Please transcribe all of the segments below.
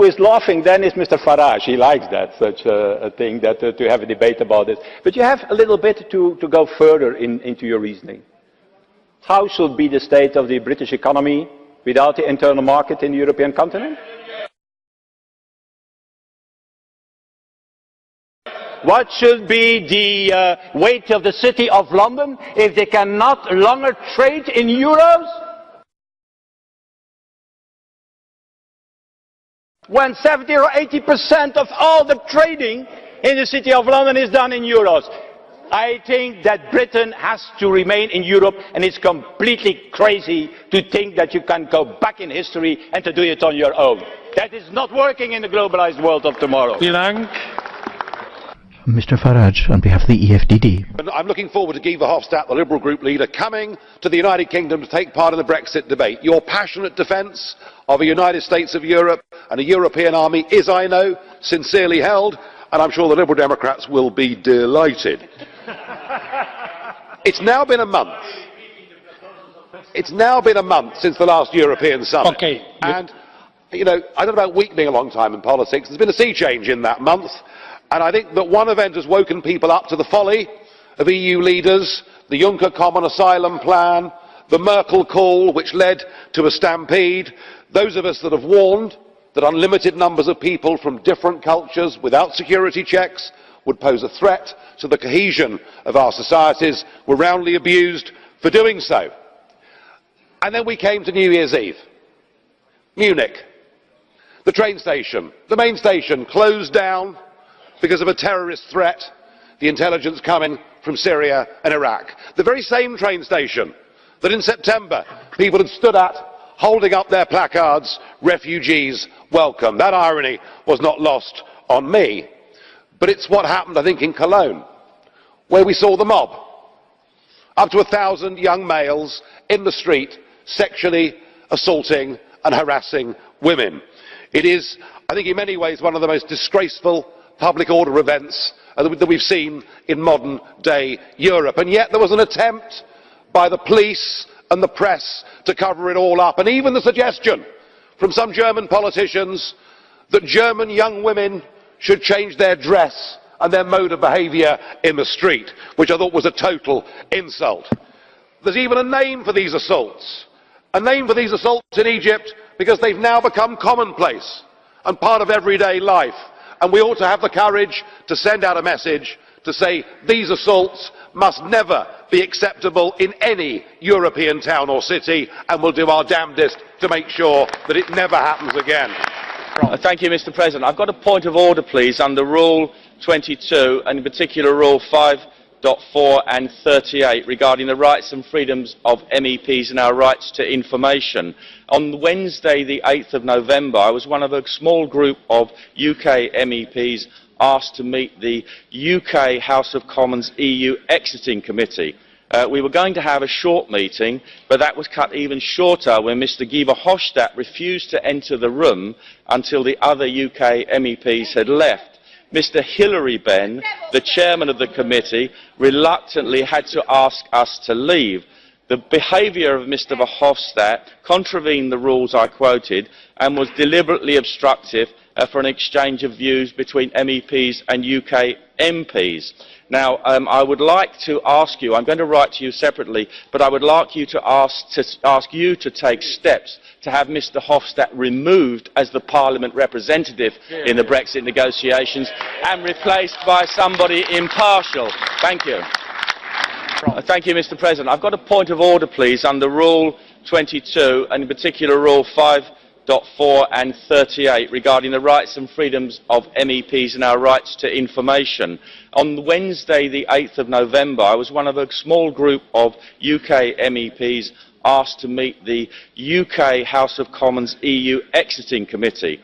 who is laughing then is Mr. Farage. He likes that, such a thing, that to have a debate about it. But you have a little bit to go further into your reasoning. How should be the state of the British economy without the internal market in the European continent? What should be the weight of the City of London if they cannot longer trade in euros? When 70 or 80% of all the trading in the City of London is done in euros. I think that Britain has to remain in Europe, and it's completely crazy to think that you can go back in history and to do it on your own. That is not working in the globalized world of tomorrow. Mr. Farage, on behalf of the EFDD. I'm looking forward to Guy Verhofstadt, the Liberal Group leader, coming to the United Kingdom to take part in the Brexit debate. Your passionate defence of a United States of Europe and a European army is, I know, sincerely held, and I'm sure the Liberal Democrats will be delighted. It's now been a month. It's now been a month since the last European summit. Okay. And, you know, I don't know about week being a long time in politics. There's been a sea change in that month. And I think that one event has woken people up to the folly of EU leaders, the Juncker Common Asylum Plan, the Merkel call, which led to a stampede. Those of us that have warned that unlimited numbers of people from different cultures without security checks would pose a threat to the cohesion of our societies were roundly abused for doing so. And then we came to New Year's Eve. Munich. The train station, the main station, closed down because of a terrorist threat, the intelligence coming from Syria and Iraq. The very same train station that in September people had stood at, holding up their placards, "Refugees welcome." That irony was not lost on me. But it's what happened, I think, in Cologne, where we saw the mob. Up to 1,000 young males in the street sexually assaulting and harassing women. It is, I think, in many ways one of the most disgraceful public order events that we've seen in modern day Europe. And yet there was an attempt by the police and the press to cover it all up, and even the suggestion from some German politicians that German young women should change their dress and their mode of behaviour in the street, which I thought was a total insult. There's even a name for these assaults. A name for these assaults in Egypt, because they've now become commonplace and part of everyday life. And we ought to have the courage to send out a message to say these assaults must never be acceptable in any European town or city, and we'll do our damnedest to make sure that it never happens again. Thank you, Mr. President. I've got a point of order, please, under Rule 22, and in particular Rule 5.4 and 38, regarding the rights and freedoms of MEPs and our rights to information. On Wednesday, the 8th of November, I was one of a small group of UK MEPs asked to meet the UK House of Commons EU Exiting Committee. We were going to have a short meeting, but that was cut even shorter when Mr. Guy Verhofstadt refused to enter the room until the other UK MEPs had left. Mr. Hilary Benn, the chairman of the committee, reluctantly had to ask us to leave. The behaviour of Mr. Verhofstadt contravened the rules I quoted and was deliberately obstructive for an exchange of views between MEPs and UK MPs. Now, I would like to ask you, I'm going to write to you separately, but I would like you to ask you to take steps to have Mr. Verhofstadt removed as the Parliament representative in the Brexit negotiations and replaced by somebody impartial. Thank you. Thank you, Mr. President. I've got a point of order, please, under Rule 22, and in particular Rule 5.4 and 38, regarding the rights and freedoms of MEPs and our rights to information. On Wednesday, the 8th of November, I was one of a small group of UK MEPs asked to meet the UK House of Commons EU Exiting Committee.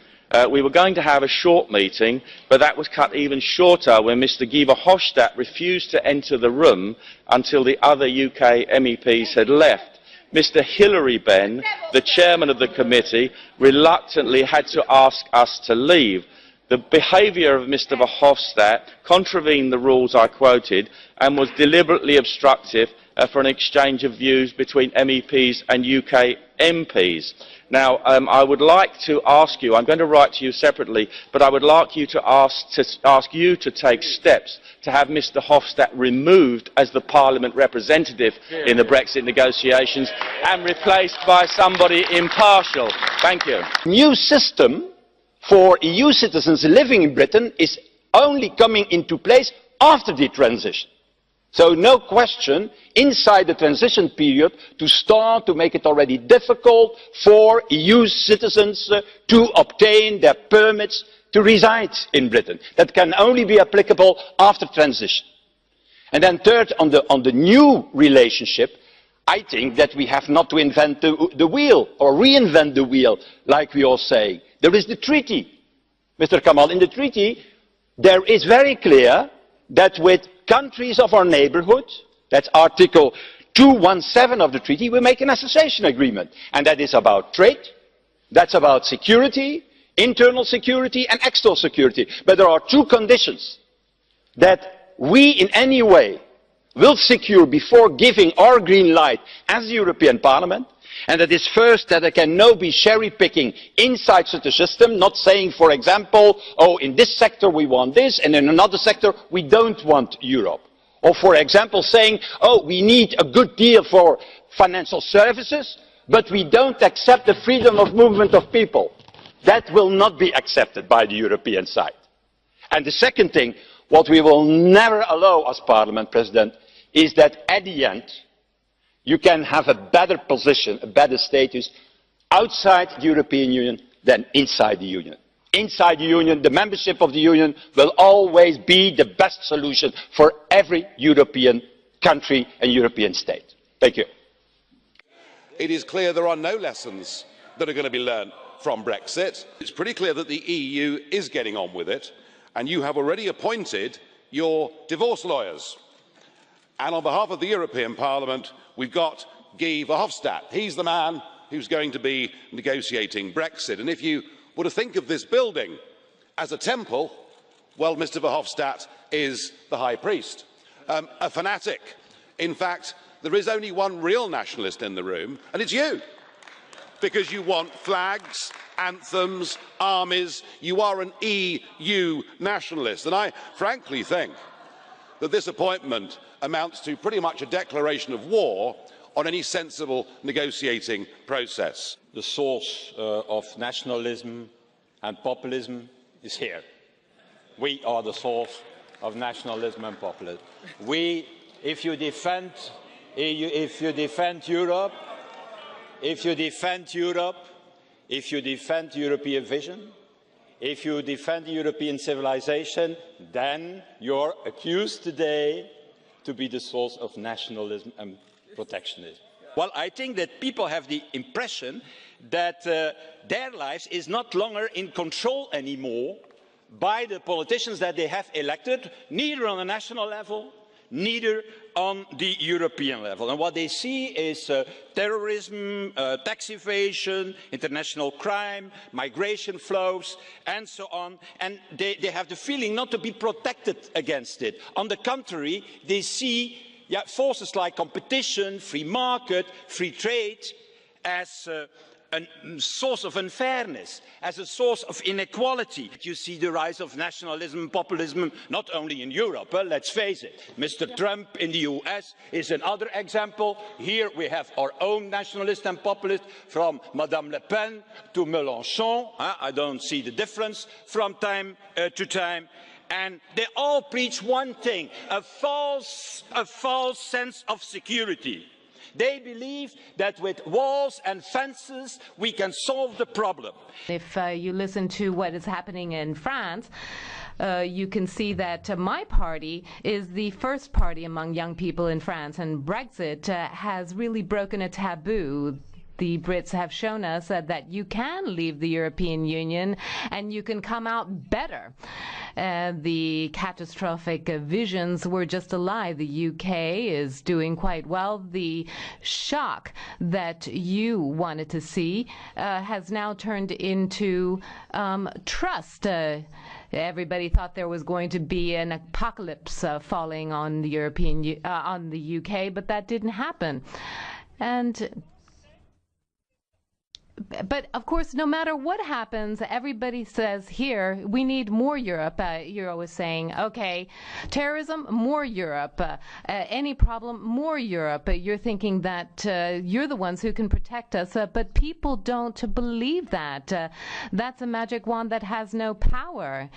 We were going to have a short meeting, but that was cut even shorter when Mr. Guy Verhofstadt refused to enter the room until the other UK MEPs had left. Mr. Hilary Benn, the chairman of the committee, reluctantly had to ask us to leave. The behaviour of Mr Verhofstadt contravened the rules I quoted and was deliberately obstructive for an exchange of views between MEPs and UK MPs. Now, I would like to ask you, I'm going to write to you separately, but I would like you to ask you to take steps to have Mr Verhofstadt removed as the Parliament representative in the Brexit negotiations and replaced by somebody impartial. Thank you. New system for EU citizens living in Britain is only coming into place after the transition. So no question, inside the transition period, to start to make it already difficult for EU citizens to obtain their permits to reside in Britain. That can only be applicable after transition. And then third, on the new relationship, I think that we have not to invent the wheel or reinvent the wheel, like we all say. There is the treaty. Mr. Kamal, in the treaty, there is very clear that with countries of our neighbourhood, that's Article 217 of the treaty, we make an association agreement. And that is about trade, that's about security, internal security and external security. But there are two conditions that we in any way will secure before giving our green light as the European Parliament. And that is first, that there can no be cherry picking inside such a system, not saying, for example, oh, in this sector we want this, and in another sector we don't want Europe. Or, for example, saying, oh, we need a good deal for financial services, but we don't accept the freedom of movement of people. That will not be accepted by the European side. And the second thing, what we will never allow as Parliament, President, is that at the end, you can have a better position, a better status outside the European Union than inside the Union. Inside the Union, the membership of the Union will always be the best solution for every European country and European state. Thank you. It is clear there are no lessons that are going to be learned from Brexit. It's pretty clear that the EU is getting on with it, and you have already appointed your divorce lawyers. And on behalf of the European Parliament, we've got Guy Verhofstadt. He's the man who's going to be negotiating Brexit. And if you were to think of this building as a temple, well, Mr Verhofstadt is the high priest, a fanatic. In fact, there is only one real nationalist in the room, and it's you. Because you want flags, anthems, armies. You are an EU nationalist. And I frankly think that this appointment amounts to pretty much a declaration of war on any sensible negotiating process. The source of nationalism and populism is here. We are the source of nationalism and populism. If you defend Europe, if you defend European vision, if you defend European civilization, then you're accused today to be the source of nationalism and protectionism. Well, I think that people have the impression that their lives is not longer in control anymore by the politicians that they have elected, neither on a national level, neither on the European level. And what they see is terrorism, tax evasion, international crime, migration flows, and so on. And they have the feeling not to be protected against it. On the contrary, they see forces like competition, free market, free trade as a source of unfairness, as a source of inequality. You see the rise of nationalism and populism not only in Europe, let's face it. Mr. Trump in the US is another example. Here we have our own nationalists and populists, from Madame Le Pen to Mélenchon. I don't see the difference from time to time. And they all preach one thing, a false sense of security. They believe that with walls and fences we can solve the problem. If you listen to what is happening in France, you can see that my party is the first party among young people in France, and Brexit has really broken a taboo. The Brits have shown us that you can leave the European Union and you can come out better. The catastrophic visions were just a lie. The UK is doing quite well. The shock that you wanted to see has now turned into trust. Everybody thought there was going to be an apocalypse falling on the on the UK, but that didn't happen. But of course, no matter what happens, everybody says here, we need more Europe. You're always saying, okay, terrorism, more Europe. Any problem, more Europe. You're thinking that you're the ones who can protect us, but people don't believe that. That's a magic wand that has no power.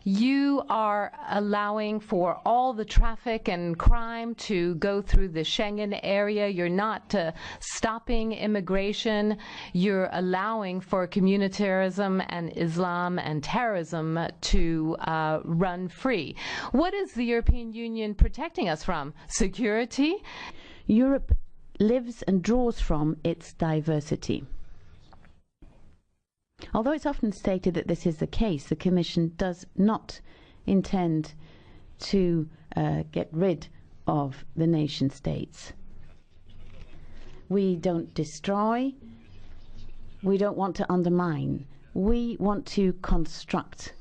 You are allowing for all the traffic and crime to go through the Schengen area. You're not stopping immigration. You're allowing for communitarism and Islam and terrorism to run free. What is the European Union protecting us from? Security? Europe lives and draws from its diversity. Although it's often stated that this is the case, the Commission does not intend to get rid of the nation states. We don't destroy. We don't want to undermine. We want to construct.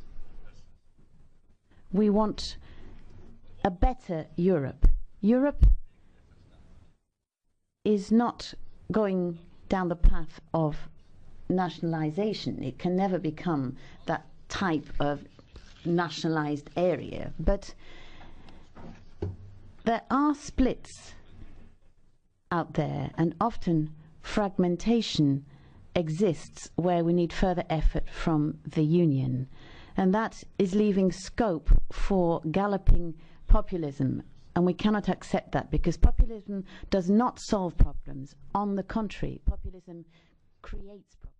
We want a better Europe. Europe is not going down the path of nationalization. It can never become that type of nationalized area, but there are splits out there, and often fragmentation exists where we need further effort from the Union, and that is leaving scope for galloping populism, and we cannot accept that, because populism does not solve problems. On the contrary, populism creates problems.